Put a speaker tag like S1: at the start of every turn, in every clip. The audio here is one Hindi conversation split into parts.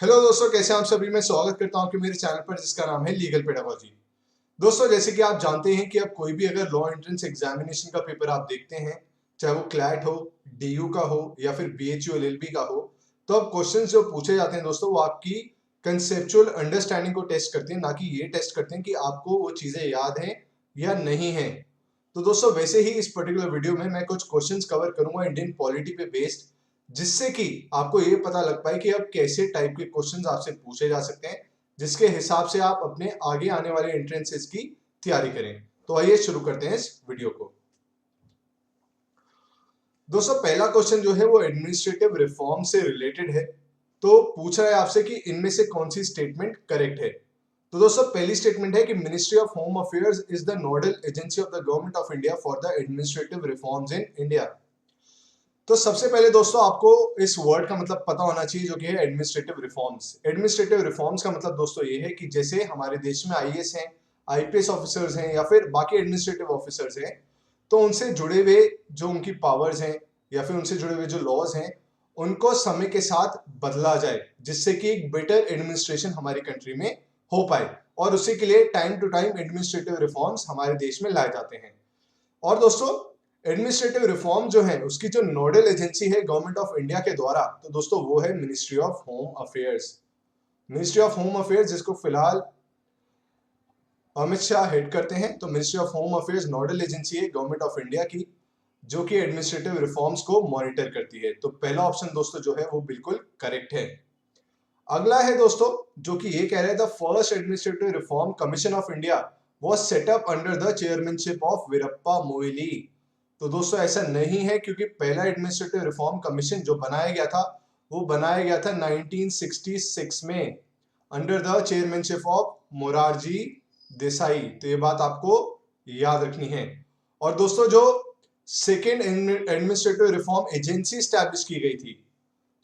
S1: हेलो दोस्तों, कैसे हैं आप सभी। मैं स्वागत करता हूं आपके मेरे चैनल पर जिसका नाम है लीगल पेडागोजी। दोस्तों, जैसे कि आप जानते हैं कि अब कोई भी अगर लॉ एंट्रेंस एग्जामिनेशन का पेपर आप देखते हैं, चाहे वो क्लैट हो, डीयू का हो या फिर बीएचयू एलएलबी का हो, तो अब क्वेश्चंस जो पूछे जाते हैं दोस्तों, वो आपकी कंसेप्चुअल अंडरस्टैंडिंग को टेस्ट करते हैं, ना कि ये टेस्ट करते हैं कि आपको वो चीजें याद हैं या नहीं है। तो दोस्तों, वैसे ही इस पर्टिकुलर वीडियो में मैं कुछ क्वेश्चंस कवर करूंगा इंडियन पॉलिटी पे बेस्ड, जिससे कि आपको ये पता लग पाए कि अब कैसे टाइप के क्वेश्चंस आपसे पूछे जा सकते हैं, जिसके हिसाब से आप अपने आगे आने वाले एंट्रेंसेस की तैयारी करें। तो आइए शुरू करते हैं इस वीडियो को। दोस्तों, पहला क्वेश्चन जो है वो एडमिनिस्ट्रेटिव रिफॉर्म से रिलेटेड है। तो पूछ रहा है आपसे कि इनमें से कौन सी स्टेटमेंट करेक्ट है। तो दोस्तों, पहली स्टेटमेंट है कि ministry of home affairs is the nodal agency of the government of India for the administrative reforms in India. तो सबसे पहले दोस्तों, आपको इस वर्ड का मतलब पता होना चाहिए, जो कि है एडमिनिस्ट्रेटिव रिफॉर्म्स। एडमिनिस्ट्रेटिव रिफॉर्म्स का मतलब दोस्तों ये है कि जैसे हमारे देश में आईएएस हैं, आईपीएस ऑफिसर्स हैं या फिर बाकी एडमिनिस्ट्रेटिव ऑफिसर्स हैं, तो उनसे जुड़े हुए जो उनकी पावर्स हैं या फिर उनसे जुड़े हुए जो लॉज हैं, उनको समय के साथ बदला जाए, जिससे कि एक बेटर एडमिनिस्ट्रेशन हमारी कंट्री में हो पाए। और उसी के लिए time to time administrative reforms हमारे देश में लाए जाते हैं। और दोस्तों, एडमिनिस्ट्रेटिव रिफॉर्म जो है उसकी जो नोडल एजेंसी है गवर्नमेंट ऑफ इंडिया के द्वारा, तो दोस्तों वो है ministry of home affairs. Ministry of home affairs, जिसको फिलहाल अमित शाह हेड करते हैं। तो ministry of home affairs nodal agency है गवर्नमेंट ऑफ इंडिया की, जो कि एडमिनिस्ट्रेटिव रिफॉर्म्स को मॉनिटर करती है। तो पहला ऑप्शन दोस्तों जो है वो बिल्कुल करेक्ट है। अगला है दोस्तों, जो कि ये कह रहे हैं the first administrative reform commission of India was set up under the chairmanship of Veerappa Moily. तो दोस्तों ऐसा नहीं है, क्योंकि पहला एडमिनिस्ट्रेटिव रिफॉर्म कमीशन जो बनाया गया था वो बनाया गया था 1966 में, under the chairmanship of Morarji Desai. तो ये बात आपको याद रखनी है। और दोस्तों, जो second administrative reform agency establish की गई थी,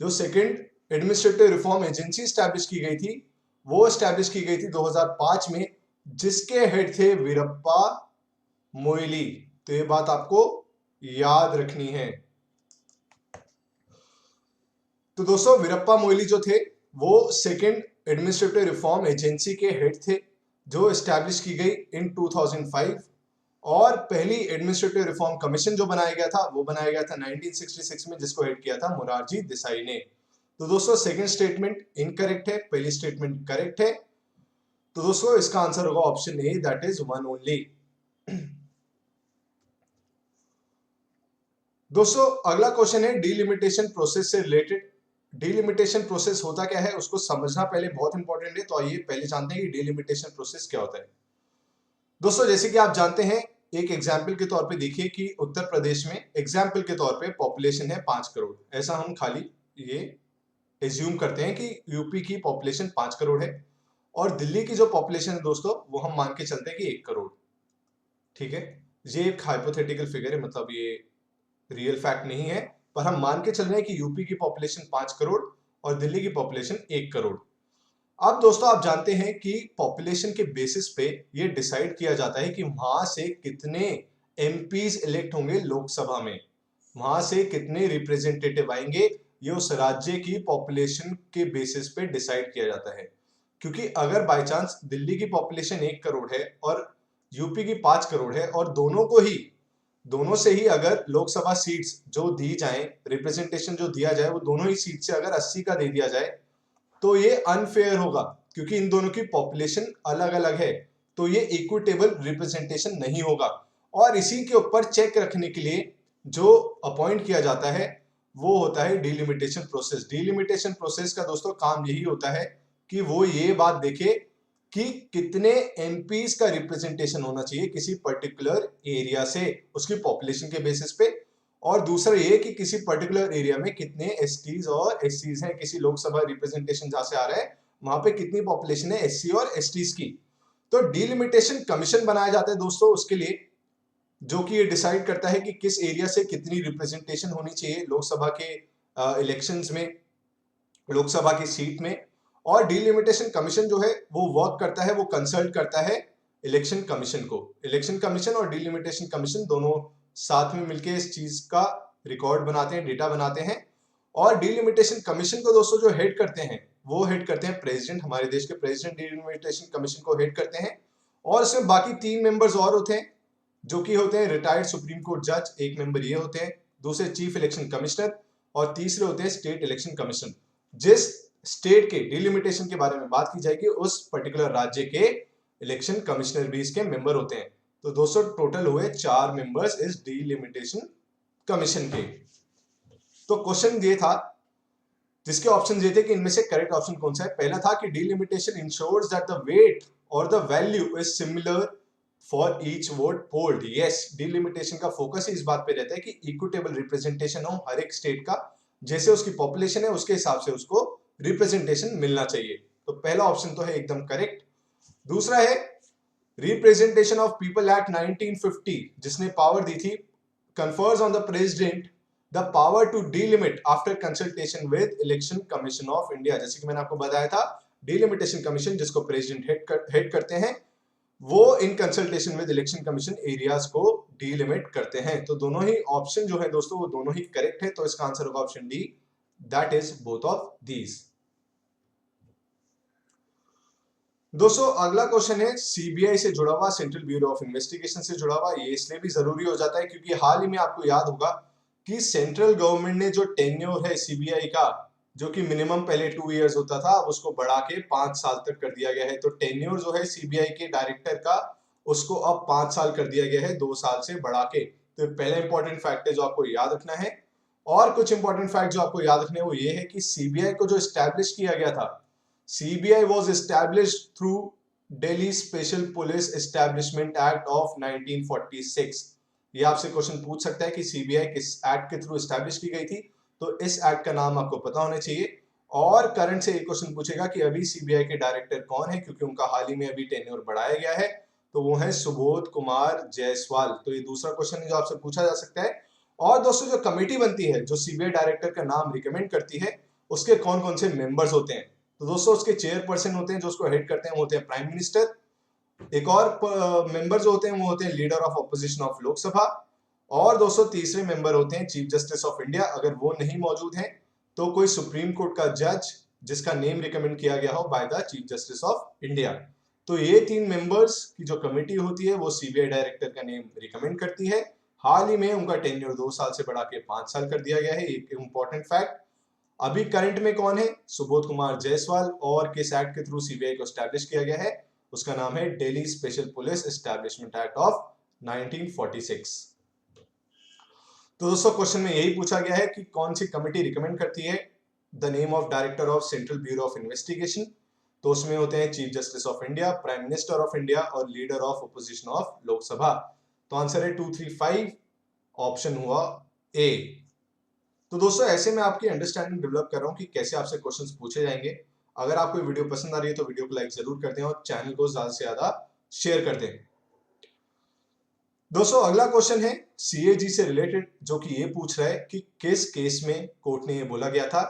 S1: जो second administrative reform agency establish की गई थी, वो स्टैब्लिश की गई थी 2005 में, जिसके हेड थे वीरप्पा मोइली। तो ये बात आपको याद रखनी है। तो दोस्तों, वीरप्पा मोइली जो थे वो सेकेंड एडमिनिस्ट्रेटिव रिफॉर्म एजेंसी के हेड थे, जो स्टैब्लिश की गई इन 2005। और पहली एडमिनिस्ट्रेटिव रिफॉर्म कमीशन जो बनाया गया था वो बनाया गया था 1966 में, जिसको हेड किया था मोरारजी देसाई ने। तो दोस्तों, सेकंड स्टेटमेंट इनकरेक्ट है, पहली स्टेटमेंट करेक्ट है। तो दोस्तों, इसका आंसर होगा option A, that is one only. दोस्तों, अगला क्वेश्चन है डीलिमिटेशन प्रोसेस से रिलेटेड। डीलिमिटेशन प्रोसेस होता क्या है उसको समझना पहले बहुत इंपॉर्टेंट है। तो आइए पहले जानते हैं कि डीलिमिटेशन प्रोसेस क्या होता है। दोस्तों, जैसे कि आप जानते हैं, एक एग्जाम्पल के तौर पे देखिए कि उत्तर प्रदेश में एग्जाम्पल के तौर पे पॉपुलेशन है 5 करोड़। ऐसा हम खाली ये एज्यूम करते हैं कि यूपी की पॉपुलेशन 5 करोड़ है, और दिल्ली की जो पॉपुलेशन है दोस्तों वो हम मान के चलते हैं कि 1 करोड़। ठीक है, ये एक हाइपोथेटिकल फिगर है, मतलब ये रियल फैक्ट नहीं है, पर हम मान के चल रहे हैं कि यूपी की पॉपुलेशन 5 करोड़ और दिल्ली की पॉपुलेशन 1 करोड़। अब दोस्तों, आप जानते हैं कि पॉपुलेशन के बेसिस पे ये डिसाइड किया जाता है कि वहां से कितने एमपीज इलेक्ट होंगे लोकसभा में, वहां से कितने रिप्रेजेंटेटिव आएंगे, ये उस राज्य की पॉपुलेशन के बेसिस पे डिसाइड किया जाता है। क्योंकि अगर बाय चांस दिल्ली की पॉपुलेशन 1 करोड़ है और यूपी की 5 करोड़ है, और दोनों से ही अगर लोकसभा सीट्स जो दी जाए, रिप्रेजेंटेशन जो दिया जाए, वो दोनों ही सीट से अगर 80 का दे दिया जाए, तो ये अनफेयर होगा, क्योंकि इन दोनों की पॉपुलेशन अलग अलग है। तो ये इक्विटेबल रिप्रेजेंटेशन नहीं होगा। और इसी के ऊपर चेक रखने के लिए जो अपॉइंट किया जाता है वो होता है डिलिमिटेशन प्रोसेस। डिलिमिटेशन प्रोसेस का दोस्तों काम यही होता है कि वो ये बात देखे कि कितने एमपीज का रिप्रेजेंटेशन होना चाहिए किसी पर्टिकुलर एरिया से, उसकी पॉपुलेशन के बेसिस पे। और दूसरा ये कि किसी पर्टिकुलर एरिया में कितने एसटीज और एससीज हैं, किसी लोकसभा रिप्रेजेंटेशन जहां से आ रहा है वहां पे कितनी पॉपुलेशन है एससी और एसटीज की। तो डिलिमिटेशन कमीशन बनाया जाता है दोस्तों उसके लिए, जो कि ये डिसाइड करता है कि किस एरिया से कितनी रिप्रेजेंटेशन होनी चाहिए लोकसभा के इलेक्शंस में, लोकसभा की सीट में। और डिलिमिटेशन कमीशन जो है वो वर्क करता है, वो कंसल्ट करता है इलेक्शन कमीशन को। इलेक्शन कमीशन और डिलिमिटेशन कमीशन दोनों साथ में मिलकर इस चीज का रिकॉर्ड बनाते हैं, डेटा बनाते हैं, और डिलिमिटेशन कमीशन को दोस्तों जो हेड करते हैं वो हेड करते हैं प्रेसिडेंट, हमारे देश के प्रेसिडेंट डिलिमिटेशन कमीशन को हेड करते हैं। और इसमें बाकी 3 मेंबर्स और होते हैं जो कि होते हैं रिटायर्ड सुप्रीम कोर्ट जज, एक मेंबर ये होते हैं, दूसरे चीफ इलेक्शन कमिश्नर और तीसरे होते हैं स्टेट इलेक्शन कमीशन। जिस स्टेट के डिलिमिटेशन के बारे में बात की जाएगी उस पर्टिकुलर राज्य के इलेक्शन कमिश्नर भी इसके मेंबर होते हैं। तो दोस्तों टोटल हुए 4 मेंबर्स इस डिलिमिटेशन कमीशन के। तो क्वेश्चन ये था जिसके ऑप्शन ये थे कि इनमें से करेक्ट ऑप्शन कौन सा है। पहला था कि delimitation ensures that the weight और the value is similar for each vote polled. Yes, delimitation का फोकस ही इस बात पे रहता है कि इक्विटेबल रिप्रेजेंटेशन हो हर एक स्टेट का, जैसे उसकी पॉपुलेशन है उसके हिसाब से उसको रिप्रेजेंटेशन मिलना चाहिए। तो पहला ऑप्शन तो है एकदम करेक्ट। दूसरा है रिप्रेजेंटेशन ऑफ पीपल एक्ट 1950 जिसने पावर दी थी, confers on the president the power to delimit after consultation with election commission of India। जैसे कि मैंने आपको बताया था डिलिमिटेशन कमीशन जिसको प्रेसिडेंट हेड करते हैं वो in consultation with election commission areas को डिलिमिट करते हैं। तो दोनों ही ऑप्शन जो है दोस्तों वो दोनों ही करेक्ट है। तो इसका आंसर होगा option D, that is both of these. दोस्तों अगला क्वेश्चन है सीबीआई से जुड़ा हुआ, सेंट्रल ब्यूरो ऑफ इन्वेस्टिगेशन से जुड़ा हुआ। ये इसलिए भी जरूरी हो जाता है क्योंकि हाल ही में आपको याद होगा कि सेंट्रल गवर्नमेंट ने जो टेन्योर है सीबीआई का, जो कि मिनिमम पहले 2 इयर्स होता था, उसको बढ़ा के 5 साल तक कर दिया गया है। तो टेन्योर जो है सीबीआई के डायरेक्टर का उसको अब 5 साल कर दिया गया है 2 साल से बढ़ा के। तो पहला इंपॉर्टेंट फैक्ट है जो आपको याद रखना है। और कुछ इंपॉर्टेंट फैक्ट जो आपको याद रखने वो ये है कि सीबीआई को जो स्टैब्लिश किया गया था, CBI was established through Delhi Special Police Establishment Act of 1946। ये आपसे क्वेश्चन पूछ सकता है कि सीबीआई किस एक्ट के थ्रू एस्टैब्लिश की गई थी, तो इस एक्ट का नाम आपको पता होना चाहिए। और करंट से एक क्वेश्चन पूछेगा कि अभी सीबीआई के डायरेक्टर कौन है, क्योंकि उनका हाल ही में अभी टेन्योर बढ़ाया गया है, तो वो है सुबोध कुमार जायसवाल। तो ये दूसरा क्वेश्चन है जो आपसे पूछा जा सकता है। और दोस्तों जो कमेटी बनती है जो सीबीआई डायरेक्टर का नाम रिकमेंड करती है उसके कौन कौन से मेंबर्स होते हैं, तो दोस्तों उसके चेयरपर्सन होते हैं जो उसको हेड करते हैं वो होते हैं प्राइम मिनिस्टर। एक और मेंबर जो होते हैं वो होते हैं leader of opposition of Lok Sabha. और दोस्तों तीसरे मेंबर होते हैं चीफ जस्टिस ऑफ इंडिया। अगर वो नहीं मौजूद हैं तो कोई सुप्रीम कोर्ट का जज जिसका नेम रिकमेंड किया गया हो by the chief justice of India. तो ये 3 मेंबर्स की जो कमेटी होती है वो सीबीआई डायरेक्टर का नेम रिकमेंड करती है। हाल ही में उनका टेन्योर 2 साल से बढ़ा के 5 साल कर दिया गया है। एक इंपॉर्टेंट फैक्ट, अभी करंट में कौन है, सुबोध कुमार जायसवाल। और किस एक्ट के थ्रू सीबीआई को एस्टैब्लिश किया गया है, उसका नाम है Delhi special police establishment act of 1946। तो दोस्तों क्वेश्चन में यही पूछा गया है कि कौन सी कमेटी रिकमेंड करती है the name of director of central bureau of investigation. तो उसमें होते हैं chief justice of India, prime minister of India और leader of opposition of Lok Sabha. तो आंसर है 235, ऑप्शन हुआ ए। तो दोस्तों ऐसे मैं आपकी अंडरस्टैंडिंग डेवलप कर रहा हूँ कि कैसे आपसे क्वेश्चंस पूछे जाएंगे। अगर आपको वीडियो पसंद आ रही है तो वीडियो को लाइक जरूर कर दें और चैनल को ज्यादा से ज्यादा शेयर कर दें। दोस्तों अगला क्वेश्चन है सीएजी से रिलेटेड, जो कि ये पूछ रहा है कि किस केस में कोर्ट ने ये बोला गया था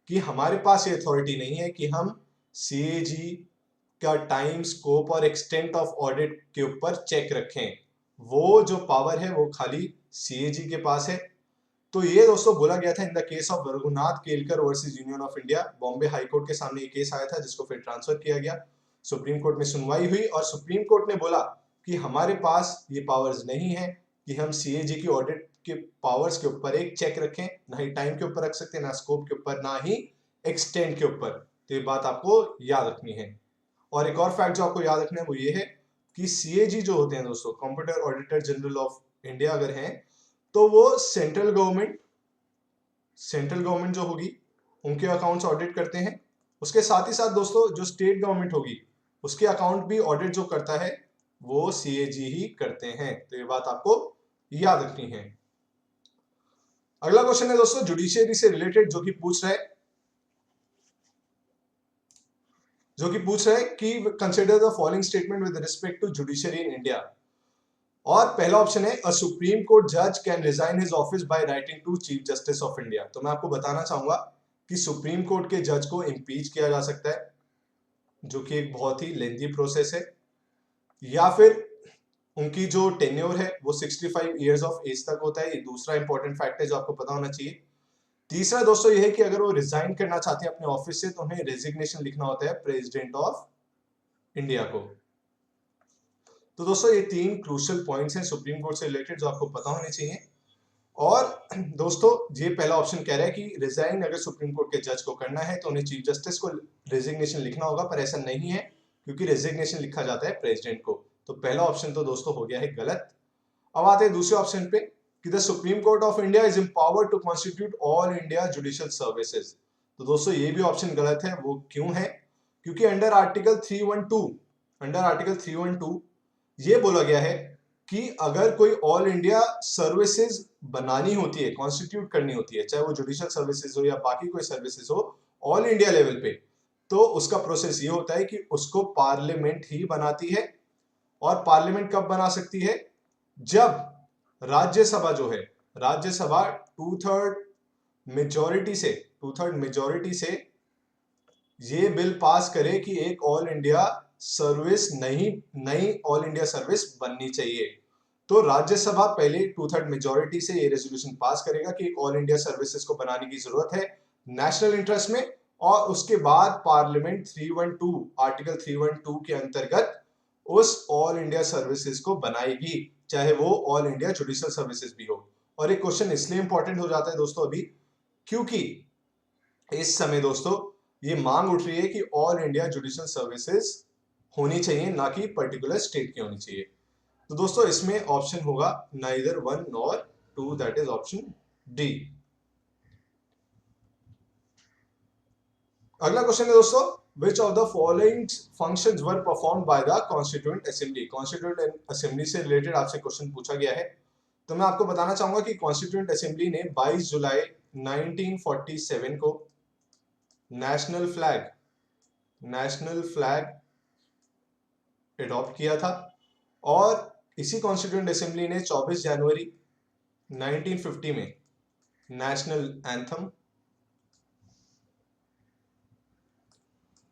S1: कि हमारे पास ये अथॉरिटी नहीं है कि हम सीएजी का टाइम, स्कोप और एक्सटेंट ऑफ ऑडिट के ऊपर चेक रखें। वो जो पावर है वो खाली सीएजी के पास है। तो ये दोस्तों बोला गया था in the case of Raghunath Kelkar versus union of India. Bombay high court के सामने ये केस आया था जिसको फिर ट्रांसफर किया गया, सुप्रीम कोर्ट में सुनवाई हुई और सुप्रीम कोर्ट ने बोला कि हमारे पास ये पावर्स नहीं है कि हम सीएजी की ऑडिट के पावर्स के ऊपर एक चेक रखें, ना ही टाइम के ऊपर रख सकते, ना स्कोप के ऊपर, ना ही एक्सटेंट के ऊपर। तो ये बात आपको याद रखनी है। और एक और फैक्ट जो आपको याद रखना है वो ये है कि सीएजी जो होते हैं दोस्तों, computer auditor general of India, अगर हैं तो वो सेंट्रल गवर्नमेंट जो होगी उनके अकाउंट्स ऑडिट करते हैं। उसके साथ ही साथ दोस्तों जो स्टेट गवर्नमेंट होगी उसके अकाउंट भी ऑडिट जो करता है वो सीएजी ही करते हैं। तो ये बात आपको याद रखनी है। अगला क्वेश्चन है दोस्तों जुडिशियरी से रिलेटेड, जो कि पूछ रहा है कि consider the following statement with respect to judiciary in India. और पहला ऑप्शन है अ सुप्रीम कोर्ट जज can resign his office by writing to chief justice of India. तो मैं आपको बताना चाहूंगा कि सुप्रीम कोर्ट के जज को इम्पीच किया जा सकता है, जो कि एक बहुत ही लेंथी प्रोसेस है, या फिर उनकी जो टेन्योर है वो 65 इयर्स ऑफ एज तक होता है। ये दूसरा इंपॉर्टेंट फैक्ट है जो आपको पता होना चाहिए। तीसरा दोस्तों ये है कि अगर वो रिजाइन करना चाहते हैं अपने ऑफिस से तो उन्हें रेजिग्नेशन लिखना होता है प्रेसिडेंट ऑफ इंडिया को। तो दोस्तों ये 3 क्रूशियल पॉइंट्स हैं सुप्रीम कोर्ट से रिलेटेड जो आपको पता होने चाहिए। और दोस्तों ये पहला ऑप्शन कह रहा है कि रिजाइन अगर सुप्रीम कोर्ट के जज को करना है तो उन्हें चीफ जस्टिस को रेजिग्नेशन लिखना होगा, पर ऐसा नहीं है क्योंकि रेजिग्नेशन लिखा जाता है प्रेसिडेंट को। तो पहला ऑप्शन तो दोस्तों हो गया है गलत। अब आते हैं दूसरे ऑप्शन पे कि the supreme court of India is empowered to constitute all India judicial services. तो दोस्तों ये भी ऑप्शन गलत है। वो क्यों है? क्योंकि अंडर आर्टिकल 312 ये बोला गया है कि अगर कोई ऑल इंडिया सर्विसेज बनानी होती है, कॉन्स्टिट्यूट करनी होती है, चाहे वो जुडिशियल सर्विसेज हो या बाकी कोई सर्विसेज हो ऑल इंडिया लेवल पे, तो उसका प्रोसेस ये होता है कि उसको पार्लियामेंट ही बनाती है। और पार्लियामेंट कब बना सकती है? जब राज्यसभा जो है, राज्यसभा 2/3 मेजोरिटी से ये बिल पास करे कि एक ऑल इंडिया सर्विस नई ऑल इंडिया सर्विस बननी चाहिए। तो राज्यसभा पहले 2/3 मेजोरिटी से ये रेजोल्यूशन पास करेगा कि ऑल इंडिया सर्विसेज को बनाने की जरूरत है नेशनल इंटरेस्ट में, और उसके बाद पार्लियामेंट आर्टिकल 312 के अंतर्गत उस ऑल इंडिया सर्विसेज को बनाएगी, चाहे वो ऑल इंडिया जुडिशियल सर्विसेज भी हो। और एक क्वेश्चन इसलिए इंपॉर्टेंट हो जाता है दोस्तों अभी, क्योंकि इस समय दोस्तों ये मांग उठ रही है कि ऑल इंडिया जुडिशियल सर्विसेज होनी चाहिए, ना कि पर्टिकुलर स्टेट की होनी चाहिए। तो दोस्तों इसमें ऑप्शन होगा neither 1 nor 2, that is option D. अगला क्वेश्चन है दोस्तों, which of the following functions were performed by the Constituent Assembly? Constituent Assembly से रिलेटेड आपसे क्वेश्चन पूछा गया है। तो मैं आपको बताना चाहूंगा कि कॉन्स्टिट्यूएंट असेंबली ने 22 जुलाई 1947 को नेशनल फ्लैग एडॉप्ट किया था, और इसी कॉन्स्टिट्यूएंट असेंबली ने 24 जनवरी 1950 में नेशनल एंथम,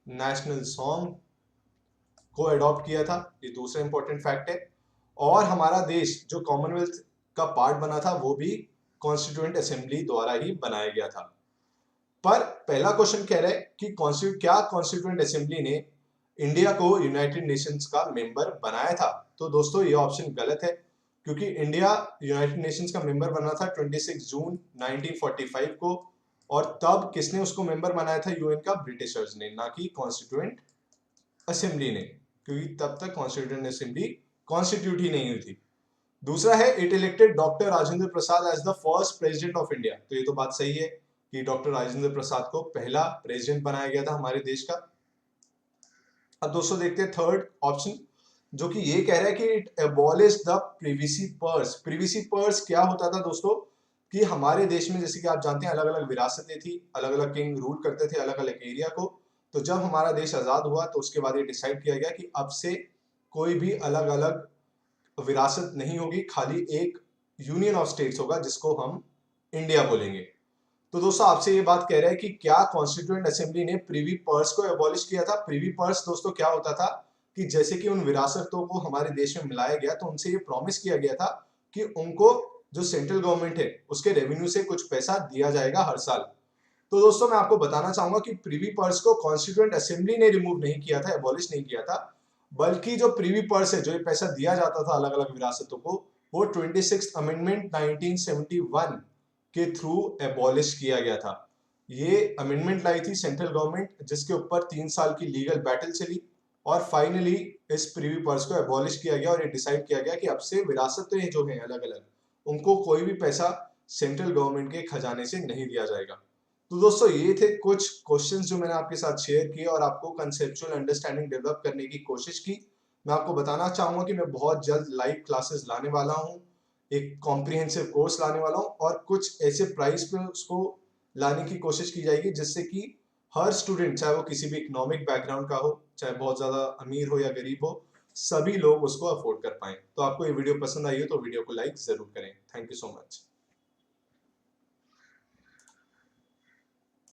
S1: नेशनल सॉन्ग को एडॉप्ट किया था। ये दूसरा इंपॉर्टेंट फैक्ट है। और हमारा देश जो कॉमनवेल्थ का पार्ट बना था वो भी कॉन्स्टिट्यूएंट असेंबली द्वारा ही बनाया गया था। पर पहला क्वेश्चन कह रहा है कि क्या कॉन्स्टिट्यूएंट असेंबली ने इंडिया को यूनाइटेड नेशंस का मेंबर बनाया था? तो दोस्तों ये ऑप्शन गलत है, क्योंकि इंडिया यूनाइटेड नेशंस का मेंबर बना था 26 जून 1945 को, और तब किसने उसको मेंबर बनाया था यूएन का? ब्रिटिशर्स ने, ना कि कॉन्स्टिट्यूएंट असेंबली ने, क्योंकि तब तक कॉन्स्टिट्यूएंट असेंबली कॉन्स्टिट्यूट ही नहीं हुई थी। दूसरा है it elected doctor Rajendra Prasad as the first president of India. तो ये तो बात सही है कि डॉक्टर राजेंद्र प्रसाद को पहला प्रेसिडेंट बनाया गया था हमारे देश का। अब दोस्तों देखते हैं थर्ड ऑप्शन, जो कि ये कह रहा है कि it abolish the privy purse. Privy purse क्या होता था दोस्तों? कि हमारे देश में जैसे कि आप जानते हैं अलग अलग विरासतें थी, अलग अलग किंग रूल करते थे अलग अलग एरिया को। तो जब हमारा देश आजाद हुआ तो उसके बाद ये डिसाइड किया गया कि अब से कोई भी अलग अलग विरासत नहीं होगी, खाली एक यूनियन ऑफ स्टेट्स होगा जिसको हम इंडिया बोलेंगे। तो दोस्तों आपसे ये बात कह रहा है कि क्या कॉन्स्टिट्यूएंट असेंबली ने प्रीवी पर्स को एबॉलिश किया था? प्रीवी पर्स दोस्तों क्या होता था कि जैसे कि उन विरासतों को हमारे देश में मिलाया गया तो उनसे ये प्रॉमिस किया गया था कि उनको जो सेंट्रल गवर्नमेंट है उसके रेवेन्यू से कुछ पैसा दिया जाएगा हर साल। तो दोस्तों मैं आपको बताना चाहूंगा कि प्रीवी पर्स को कॉन्स्टिट्यूएंट असेंबली ने रिमूव नहीं किया था, एबॉलिश नहीं किया था, बल्कि जो प्रीवी पर्स है, जो ये पैसा दिया जाता था अलग अलग विरासतों को, वो 26 अमेंडमेंट 1971 के थ्रू एबॉलिश किया गया था। ये अमेंडमेंट लाई थी सेंट्रल गवर्नमेंट, जिसके ऊपर 3 साल की लीगल बैटल चली, और फाइनली इस प्रीवी पर्स को एबॉलिश किया गया और ये डिसाइड किया गया कि अब से विरासतें जो हैं अलग अलग, उनको कोई भी पैसा सेंट्रल गवर्नमेंट के खजाने से नहीं दिया जाएगा। तो दोस्तों ये थे कुछ क्वेश्चंस जो मैंने आपके साथ शेयर किए और आपको कंसेप्चुअल अंडरस्टैंडिंग डेवलप करने की कोशिश की। मैं आपको बताना चाहूंगा कि मैं बहुत जल्द लाइव क्लासेस लाने वाला हूँ, एक कॉम्प्रिहेंसिव कोर्स लाने वाला हूँ, और कुछ ऐसे प्राइस पे उसको लाने की कोशिश की जाएगी जिससे कि हर स्टूडेंट, चाहे वो किसी भी इकोनॉमिक बैकग्राउंड का हो, चाहे बहुत ज्यादा अमीर हो या गरीब हो, सभी लोग उसको अफोर्ड कर पाए। तो आपको ये वीडियो पसंद आई हो तो वीडियो को लाइक जरूर करें। Thank you so much.